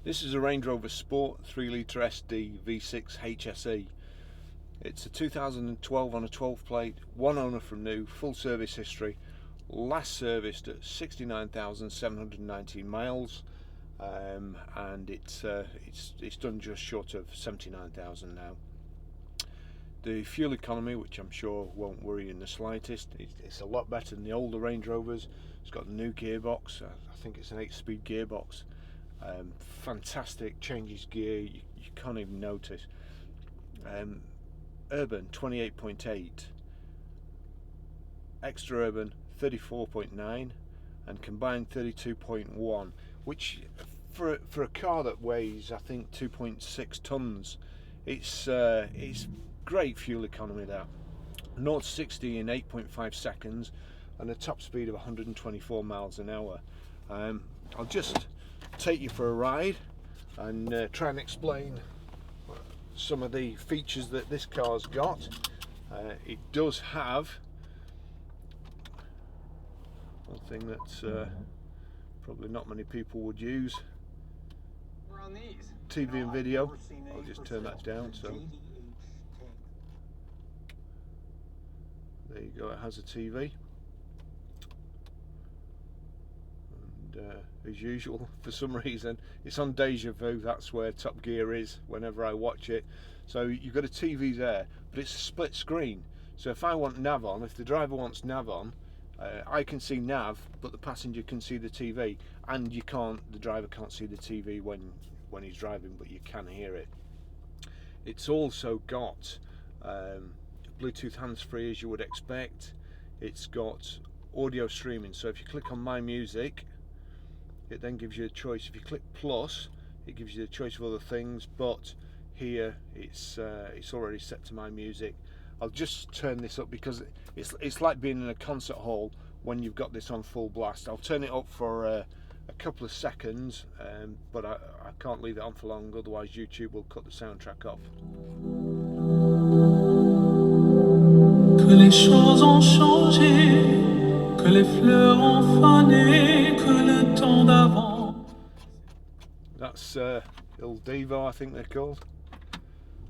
This is a Range Rover Sport 3-litre SD V6 HSE. It's a 2012 on a 12 plate, one owner from new, full service history, last serviced at 69,719 miles, and it's done just short of 79,000 now. The fuel economy, which I'm sure won't worry you in the slightest, it's a lot better than the older Range Rovers. It's got a new gearbox. I think it's an 8-speed gearbox. Fantastic, changes gear, you can't even notice. Urban 28.8, extra urban 34.9, and combined 32.1, which for a car that weighs I think 2.6 tons, it's great fuel economy. That 0 to 60 in 8.5 seconds and a top speed of 124 miles an hour. I'll just take you for a ride and try and explain some of the features that this car's got. It does have one thing that probably not many people would use: TV and video. I'll just turn that down. So there you go, it has a TV. As usual, for some reason it's on deja vu. That's where Top Gear is whenever I watch it. So you've got a TV there, but it's a split screen. So if I want nav on, if the driver wants nav on, I can see nav, but the passenger can see the TV, and you can't. The driver can't see the TV when he's driving, but you can hear it. It's also got Bluetooth hands-free, as you would expect. It's got audio streaming. So if you click on My Music, it then gives you a choice. If you click plus, it gives you the choice of other things, but here it's already set to My Music. I'll just turn this up because it's like being in a concert hall when you've got this on full blast. I'll turn it up for a couple of seconds, but I can't leave it on for long, otherwise YouTube will cut the soundtrack off. Que les choses ont changé, que les fleurs ont fané, que le temps d'avant. That's Il Divo, I think they're called.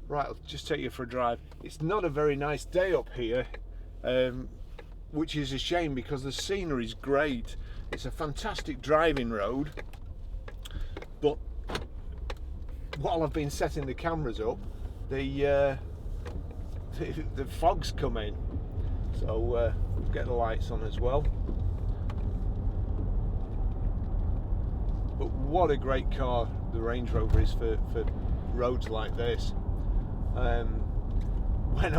Right, I'll just take you for a drive. It's not a very nice day up here, which is a shame because the scenery is great. It's a fantastic driving road, but while I've been setting the cameras up, the fog's come in, so we'll get the lights on as well. But what a great car the Range Rover is for roads like this. When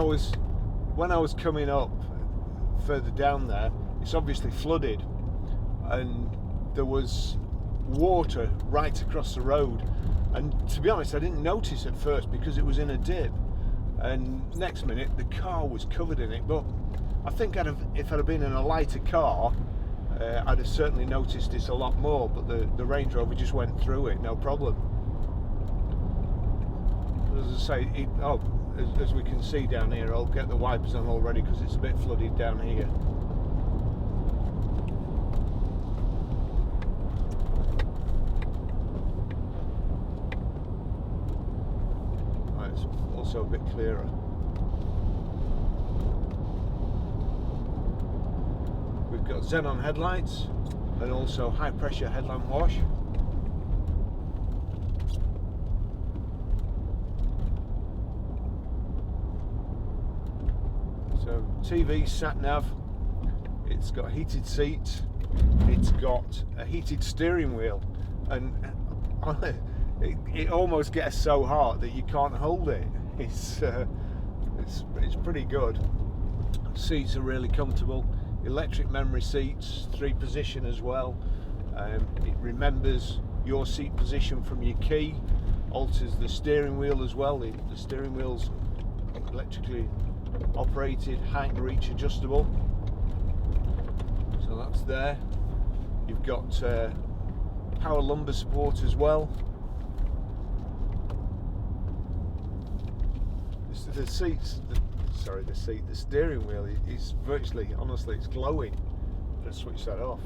I was coming up further down there, it's obviously flooded, and there was water right across the road, and to be honest I didn't notice at first because it was in a dip, and next minute the car was covered in it. But I think if I'd have been in a lighter car, I'd have certainly noticed this a lot more, but the Range Rover just went through it, no problem. As I say, as we can see down here, I'll get the wipers on already because it's a bit flooded down here. Right, it's also a bit clearer. We've got xenon headlights and also high pressure headlamp wash. So TV, sat nav, it's got heated seats, it's got a heated steering wheel, and it almost gets so hot that you can't hold it. It's pretty good. Seats are really comfortable. Electric memory seats, 3-position as well. It remembers your seat position from your key, alters the steering wheel as well. The steering wheel's electrically operated, height and reach adjustable, so that's there. You've got power lumbar support as well. The steering wheel is virtually, honestly, it's glowing. Let's switch that off.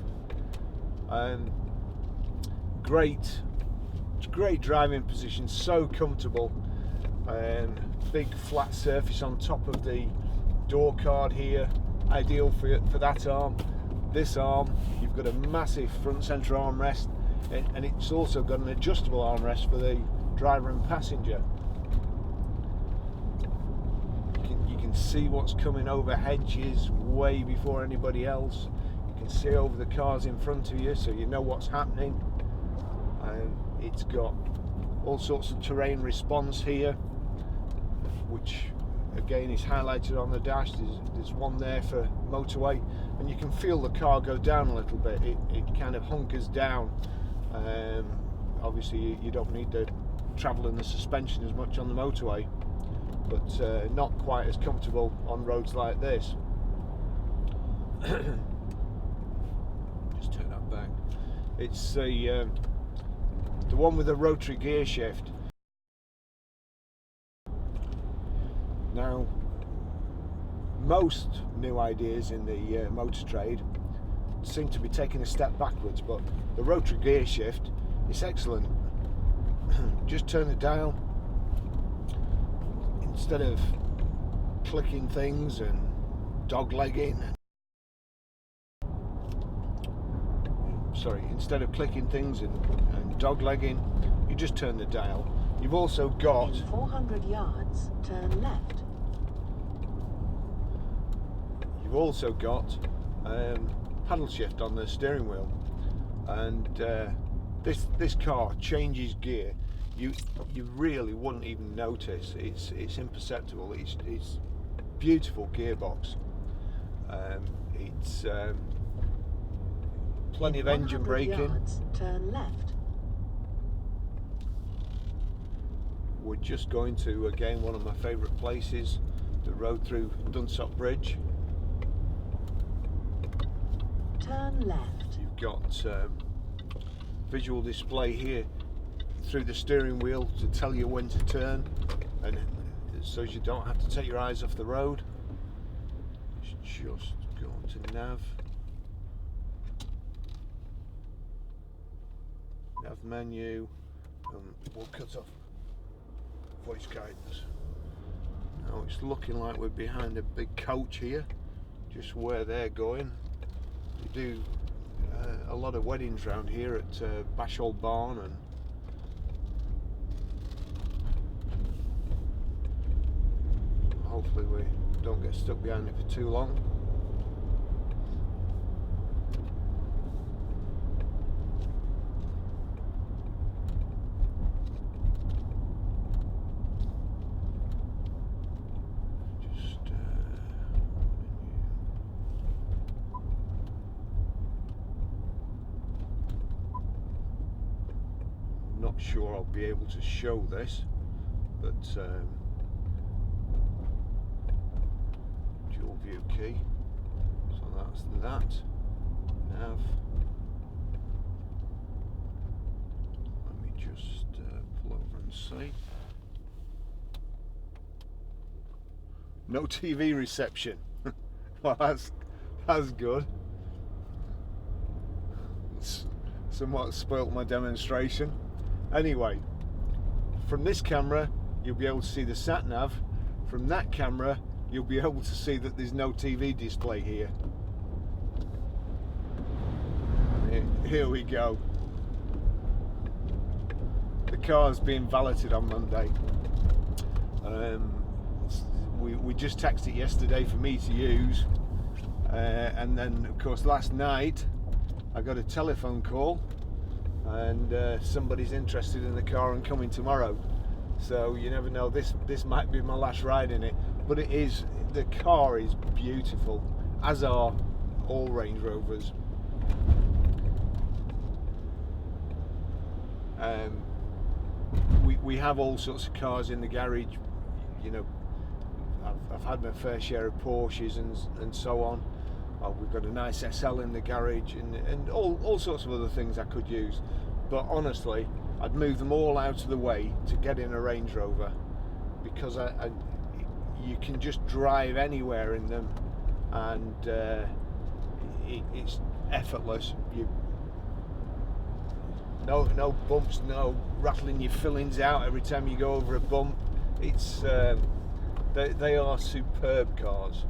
Great great driving position, so comfortable. Big flat surface on top of the door card here, ideal for that arm. This arm, you've got a massive front centre armrest, and it's also got an adjustable armrest for the driver and passenger. You can see what's coming over hedges way before anybody else. You can see over the cars in front of you, so you know what's happening. It's got all sorts of terrain response here, which again is highlighted on the dash. There's one there for motorway, and you can feel the car go down a little bit. It kind of hunkers down. Obviously you don't need to travel in the suspension as much on the motorway, but not quite as comfortable on roads like this. Just turn that back. It's the one with the rotary gearshift. Now, most new ideas in the motor trade seem to be taking a step backwards, but the rotary gearshift is excellent. Just turn the dial. Instead of clicking things and doglegging, instead of clicking things and doglegging, you just turn the dial. You've also got, in 400 yards, turn left. You've also got paddle shift on the steering wheel, and this car changes gear. You really wouldn't even notice. It's imperceptible. It's beautiful gearbox. It's plenty of engine braking. Yards, turn left. We're just going to, again, one of my favourite places, the road through Dunsop Bridge. Turn left. You've got visual display here through the steering wheel to tell you when to turn, and so you don't have to take your eyes off the road. Just go to nav menu, and we'll cut off voice guidance. Now it's looking like we're behind a big coach here, just where they're going. They do a lot of weddings around here at Bashold Barn, and hopefully we don't get stuck behind it for too long. Not sure I'll be able to show this, but dual view key, so that's that. Nav. Let me just pull over and see. No TV reception. Well, that's good. It's somewhat spoilt my demonstration. Anyway, from this camera you'll be able to see the sat nav. From that camera you'll be able to see that there's no TV display here. Here we go. The car's being valeted on Monday. We just texted it yesterday for me to use, and then of course last night I got a telephone call, and somebody's interested in the car and coming tomorrow. So you never know, this might be my last ride in it, but it is. The car is beautiful, as are all Range Rovers. We have all sorts of cars in the garage. You know, I've had my fair share of Porsches and so on. We've got a nice SL in the garage, and all sorts of other things I could use. But honestly, I'd move them all out of the way to get in a Range Rover, because you can just drive anywhere in them, and it's effortless. no bumps, no rattling your fillings out every time you go over a bump. It's they are superb cars,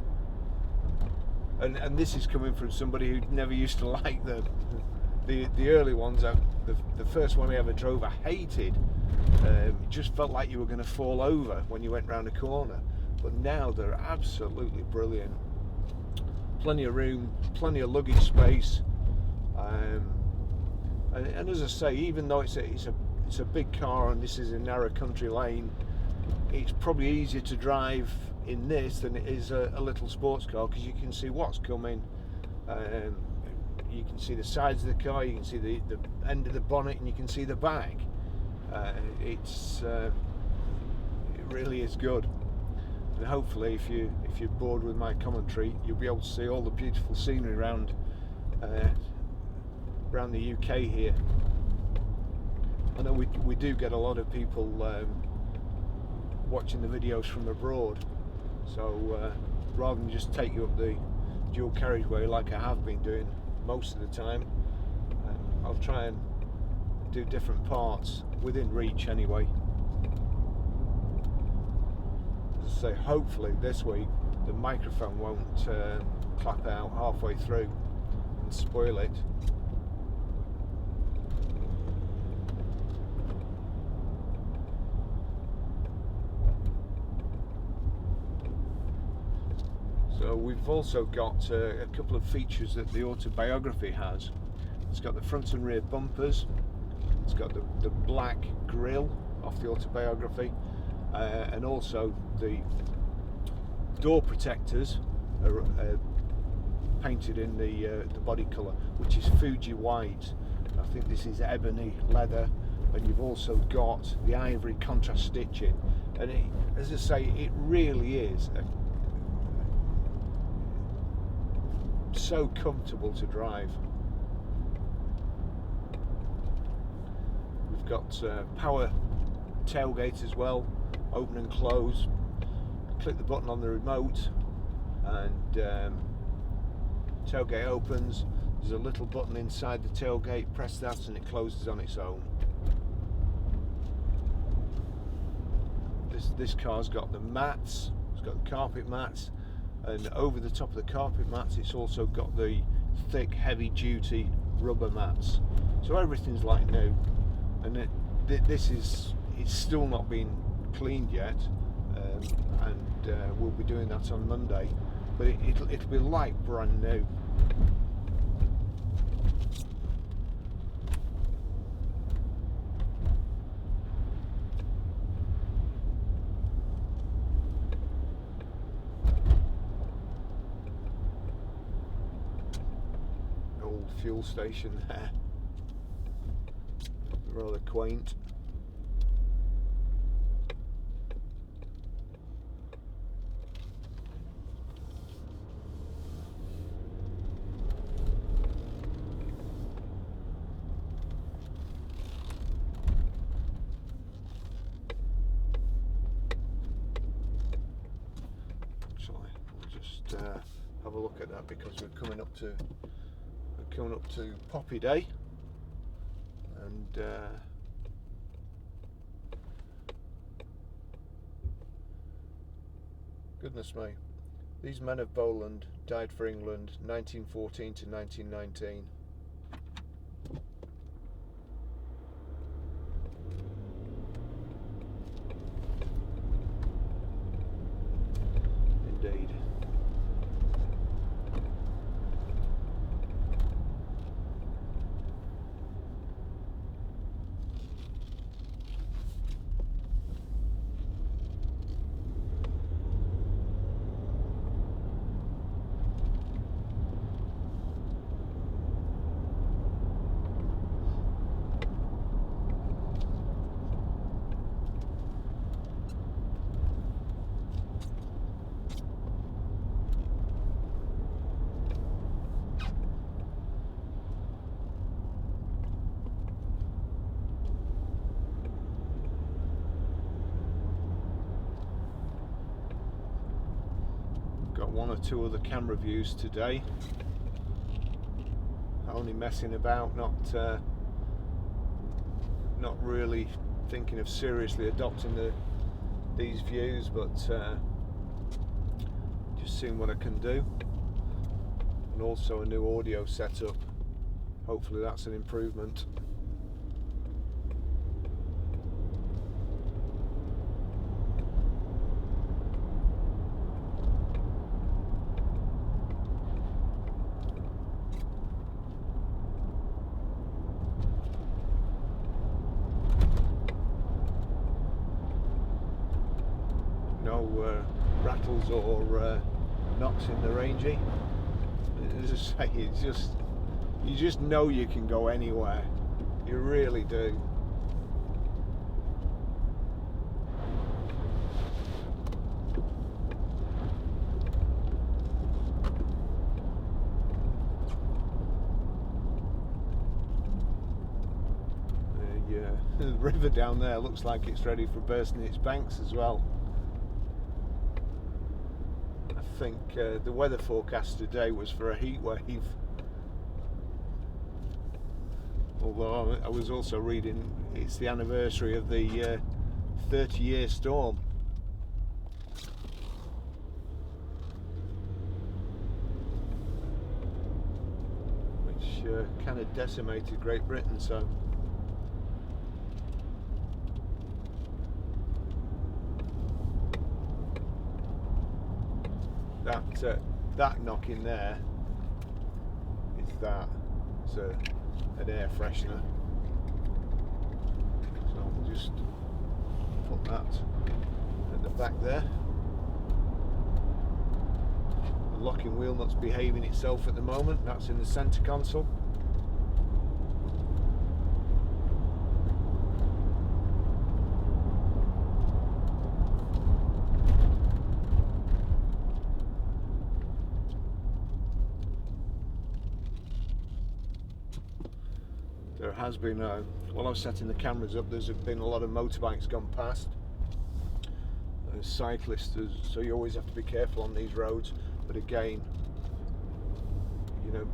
and this is coming from somebody who never used to like them. The early ones, the first one I ever drove, I hated. It just felt like you were going to fall over when you went round a corner. But now they're absolutely brilliant. Plenty of room, plenty of luggage space, and as I say, even though it's a big car and this is a narrow country lane, it's probably easier to drive in this than it is a little sports car, because you can see what's coming. You can see the sides of the car, you can see the end of the bonnet, and you can see the back. It really is good. And hopefully, if you're bored with my commentary, you'll be able to see all the beautiful scenery around the UK here. I know we do get a lot of people watching the videos from abroad, so rather than just take you up the dual carriageway like I have been doing most of the time, I'll try and do different parts within reach anyway. As I say, hopefully this week the microphone won't clap out halfway through and spoil it. So we've also got a couple of features that the autobiography has. It's got the front and rear bumpers, it's got the black grille off the autobiography, and also the door protectors are painted in the body colour, which is Fuji white. I think this is ebony leather, and you've also got the ivory contrast stitching, and as I say, it really is so comfortable to drive. We've got power tailgate as well, open and close. Click the button on the remote and tailgate opens. There's a little button inside the tailgate, press that and it closes on its own. This car's got the mats, it's got the carpet mats, and over the top of the carpet mats it's also got the thick heavy duty rubber mats, so everything's like new. And it's still not been cleaned yet, and we'll be doing that on Monday, but it'll be like brand new. Fuel station there, rather quaint. Actually, we'll just have a look at that, because we're coming up to Poppy Day, and goodness me, these men of Bowland died for England 1914 to 1919. Indeed. One or two other camera views today, only messing about, not not really thinking of seriously adopting these views, but just seeing what I can do. And also a new audio setup. Hopefully that's an improvement. No rattles or knocks in the Rangy. As I say, you just know you can go anywhere. You really do. The river down there looks like it's ready for bursting its banks as well. I think the weather forecast today was for a heat wave. Although I was also reading it's the anniversary of the 30-year storm. Which kind of decimated Great Britain, so. That knock in there is that. It's an air freshener. So we'll just put that at the back there. The locking wheel nut's behaving itself at the moment. That's in the centre console. There has been, while I was setting the cameras up, there's been a lot of motorbikes gone past, cyclists, so you always have to be careful on these roads. But again, you know,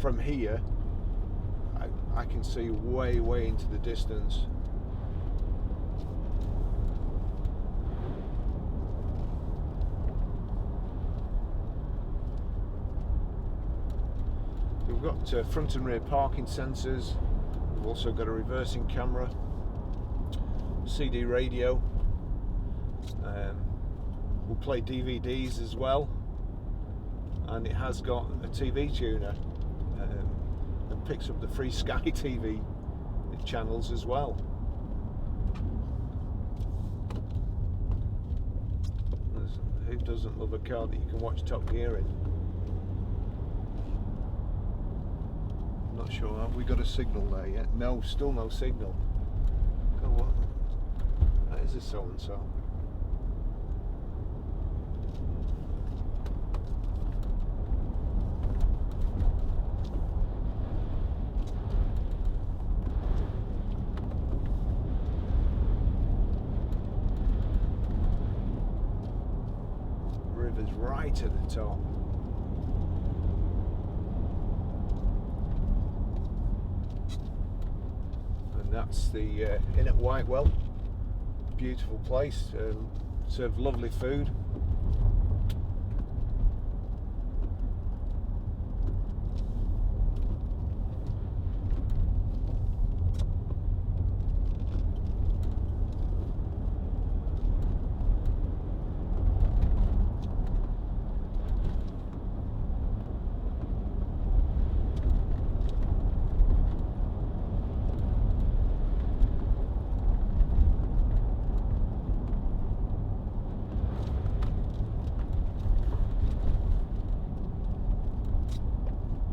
from here, I can see way into the distance. We've got front and rear parking sensors. We've also got a reversing camera, CD radio. We'll play DVDs as well, and it has got a TV tuner and picks up the free Sky TV channels as well. Who doesn't love a car that you can watch Top Gear in? Not sure. Have we got a signal there yet? No, still no signal. God, what? That is a so and so. River's right at the top. That's the Inn at Whitewell. Beautiful place, serve lovely food.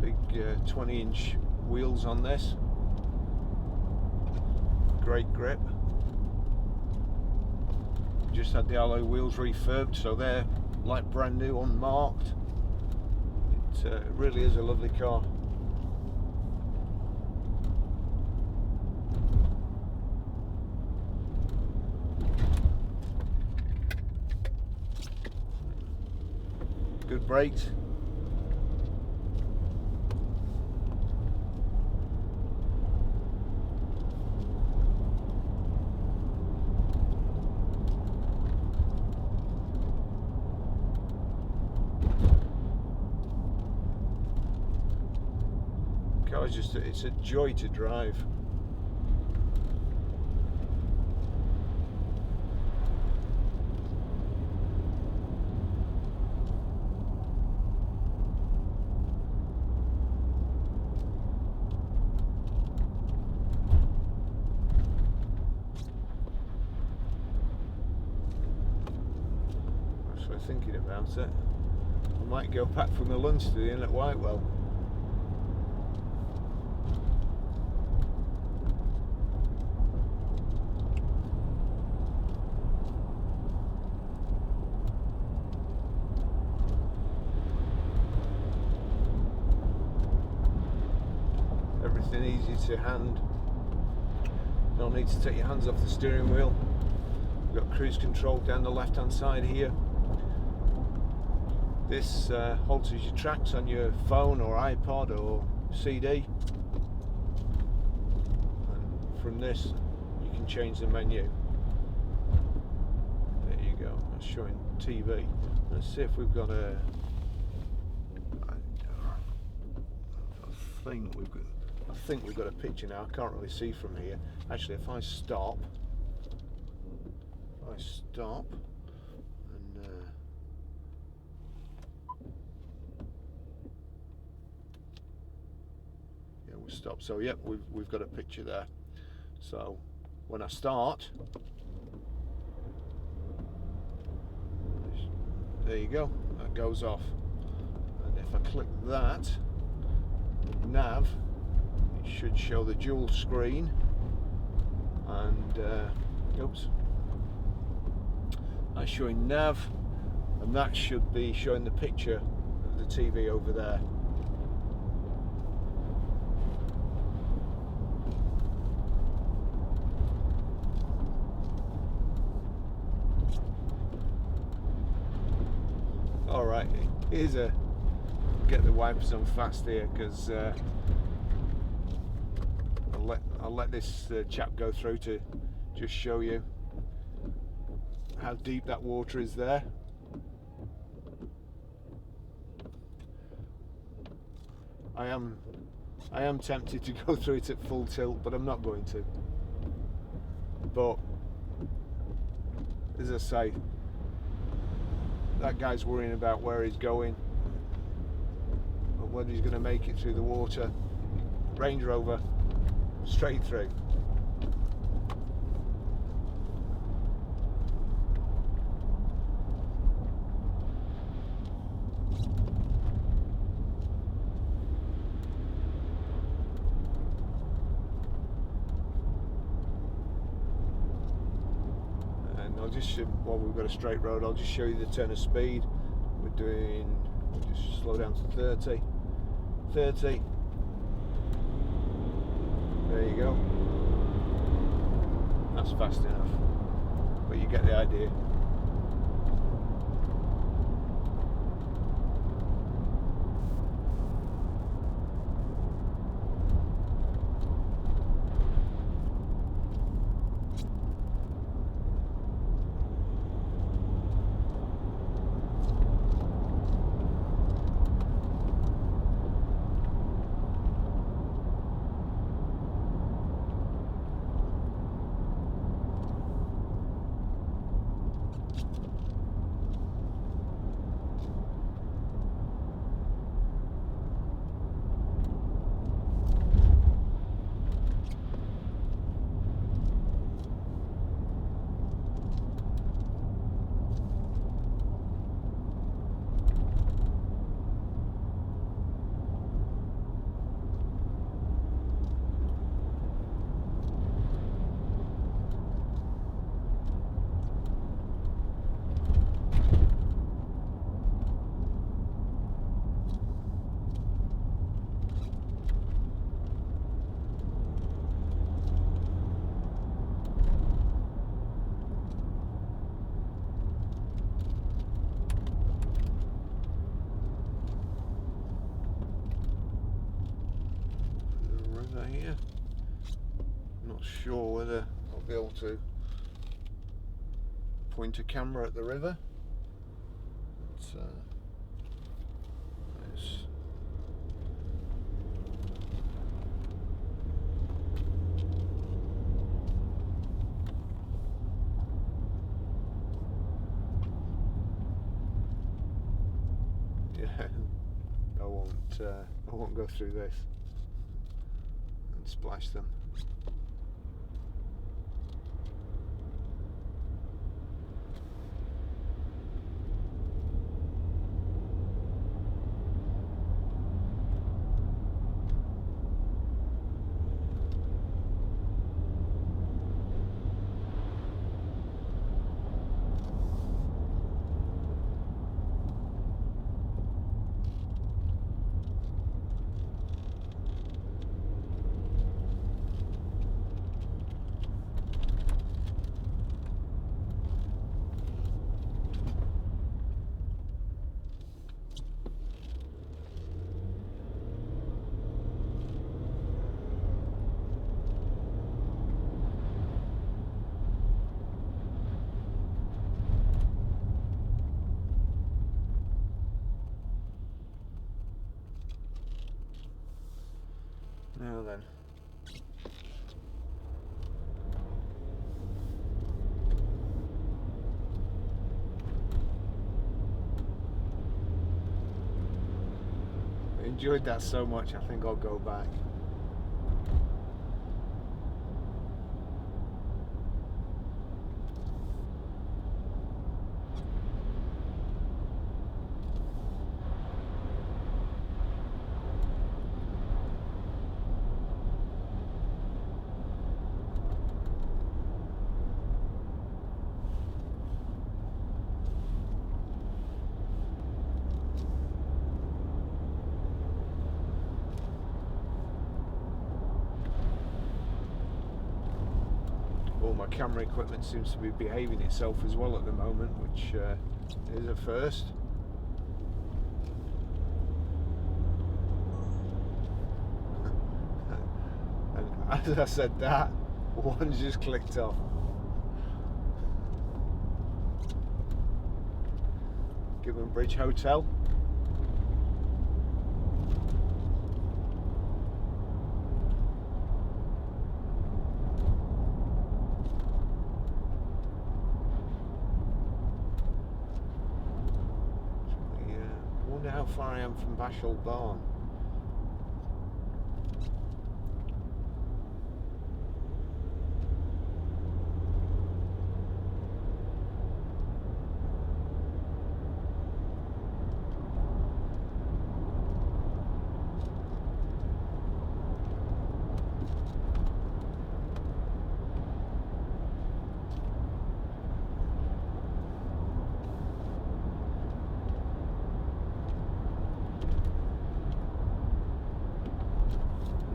Big 20-inch wheels on this. Great grip. Just had the alloy wheels refurbed, so they're like brand new, unmarked. It really is a lovely car. Good brakes. car's it's a joy to drive. So thinking about it, I might go back for my lunch to the inn at Whitewell. Everything easy to hand. No need to take your hands off the steering wheel. You've got cruise control down the left hand side here. This alters your tracks on your phone or iPod or CD, and from this you can change the menu. There you go, that's showing TV. Let's see if we've got a I think we've got a picture now. I can't really see from here. Actually, if I stop and yeah, we'll stop. So yep, we've got a picture there. So when I start, there you go, that goes off. And if I click that nav, it should show the dual screen, and oops, that's showing nav, and that should be showing the picture of the TV over there. Alright, here's a get the wipers on fast here, because I'll let this chap go through to just show you how deep that water is there. I am tempted to go through it at full tilt, but I'm not going to. But as I say, that guy's worrying about where he's going, whether he's going to make it through the water. Range Rover, straight through. And I'll just, while we've got a straight road, I'll just show you the turn of speed. We're doing, just slow down to 30. 30. There you go. That's fast enough, but you get the idea. Here, not sure whether I'll be able to point a camera at the river. I won't go through this and splash them. Now then. I enjoyed that so much, I think I'll go back. All my camera equipment seems to be behaving itself as well at the moment, which is a first. And as I said that, one just clicked off. Gibbon Bridge Hotel. How far I am from Bashall Barn.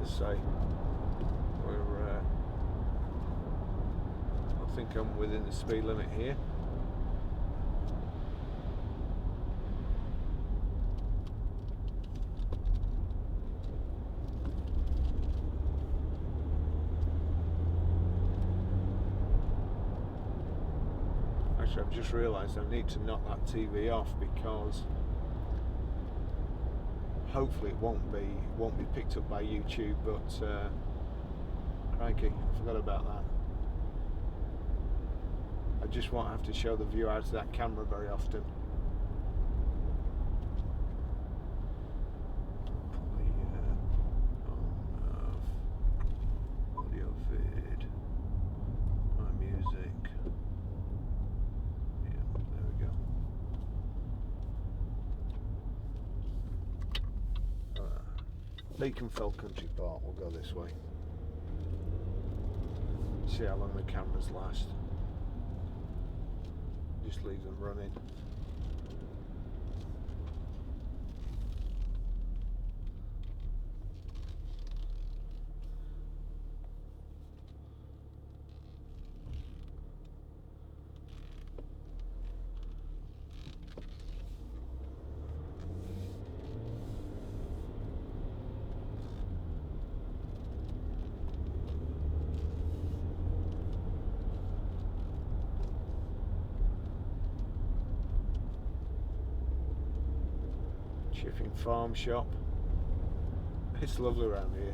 Say we're I think I'm within the speed limit here. Actually, I've just realised I need to knock that TV off because hopefully it won't be picked up by YouTube, but crikey, I forgot about that. I just won't have to show the view out of that camera very often. Audio vid, my music. Yeah, there we go. Beaconfell Country Park, we'll go this way. See how long the cameras last. Just leave them running. Chipping Farm Shop. It's lovely around here.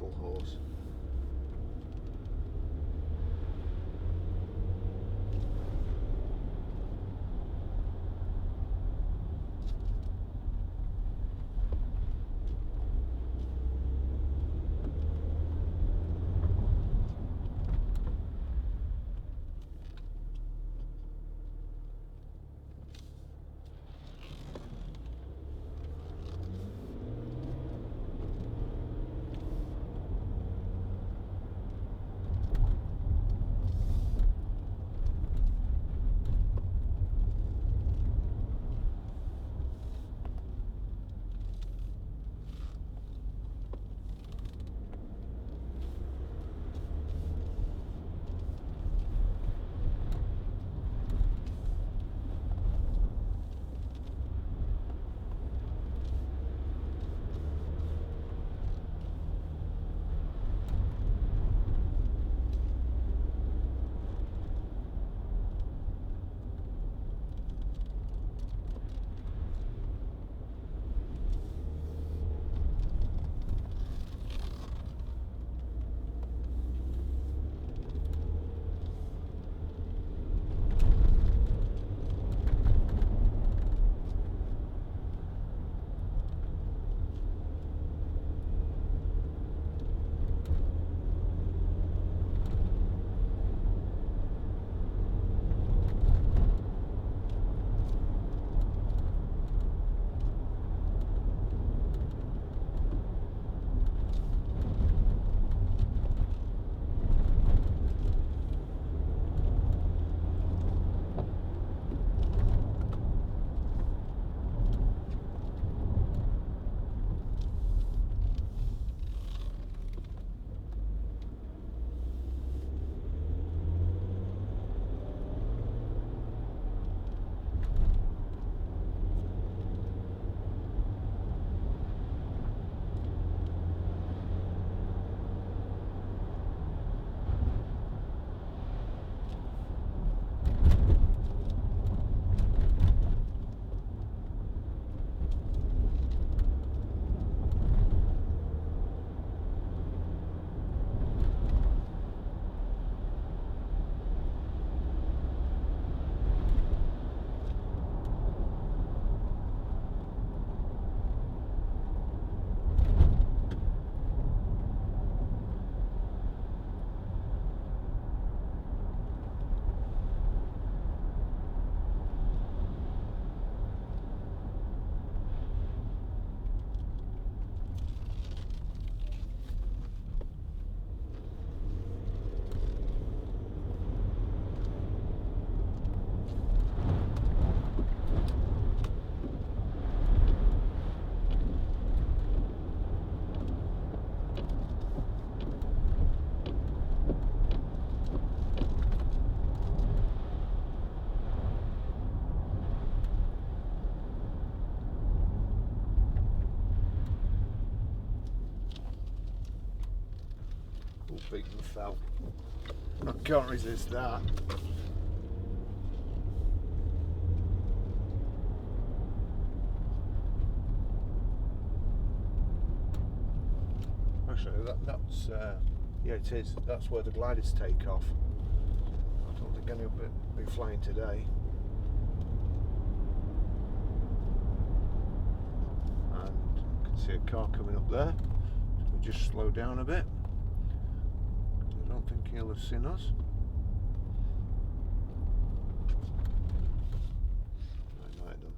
beautiful horse. Big and fell. I can't resist that. Actually, that's yeah, it is. That's where the gliders take off. I don't think any will be flying today. And you can see a car coming up there. So we'll just slow down a bit. I don't think he'll have seen us. I might have.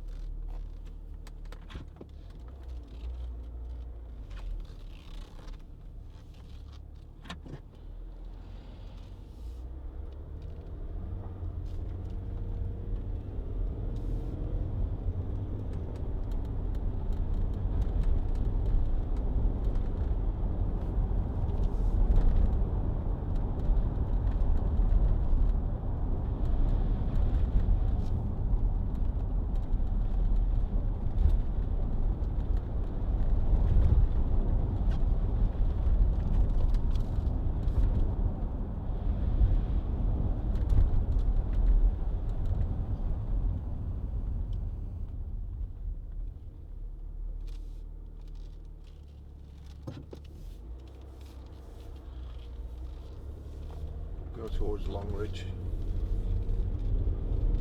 go towards Longridge.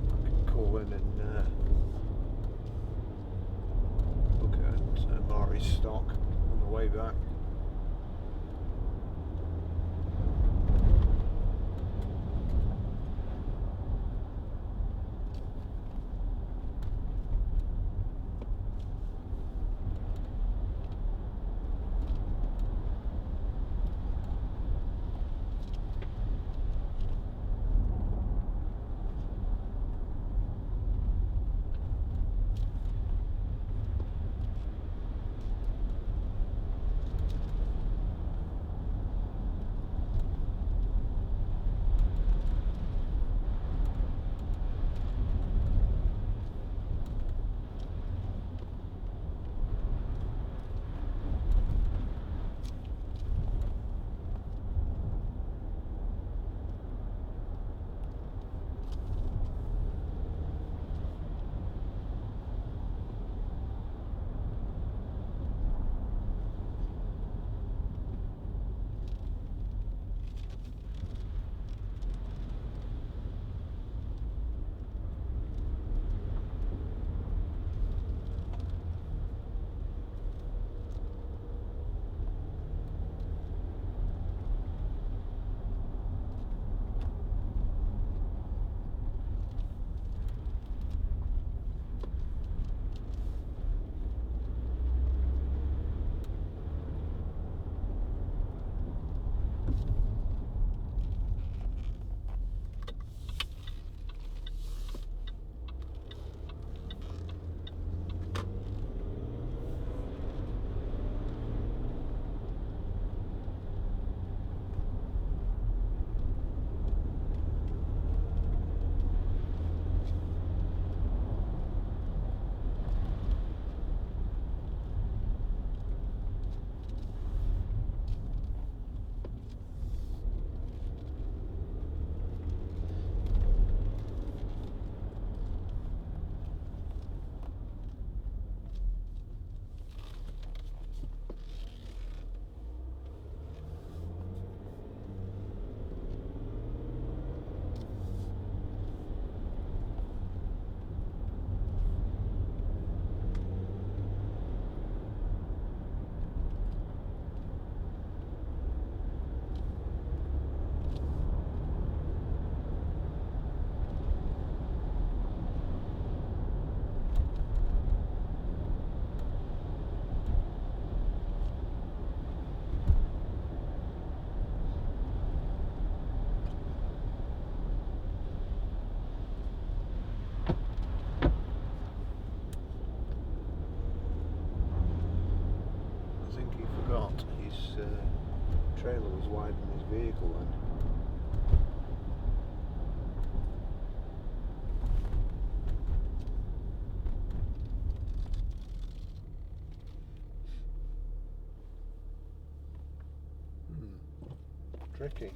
I can call in and look at Mari's stock on the way back. Trailer was wider than his vehicle then. Tricky.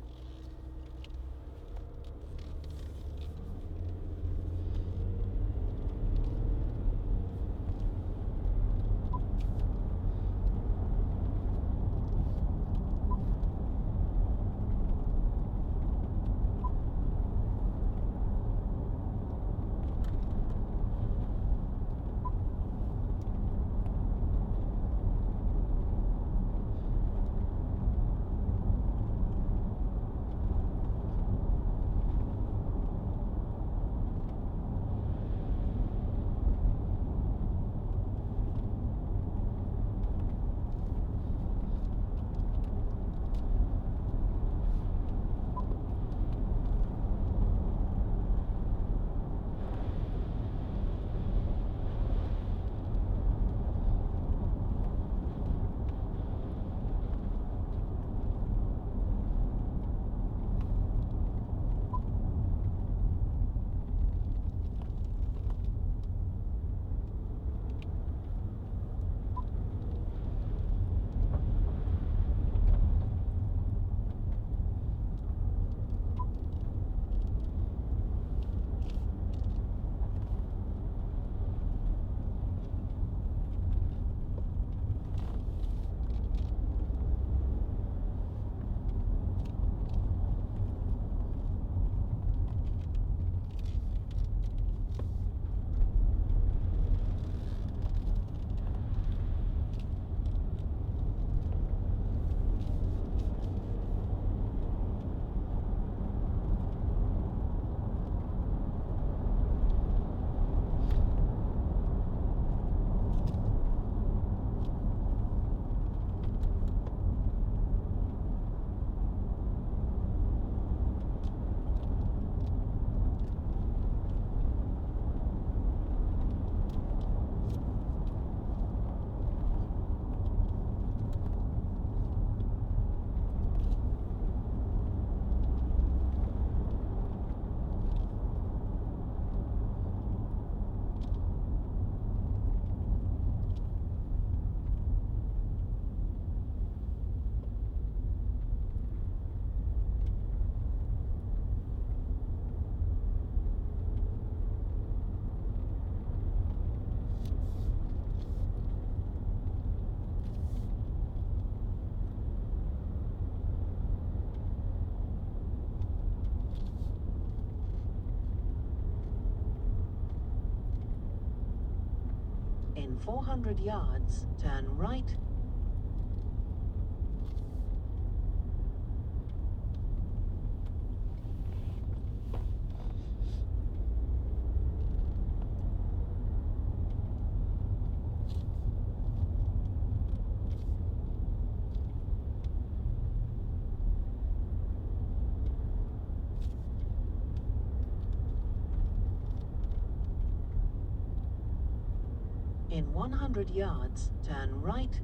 In 400 yards, turn right. In 100 yards, turn right.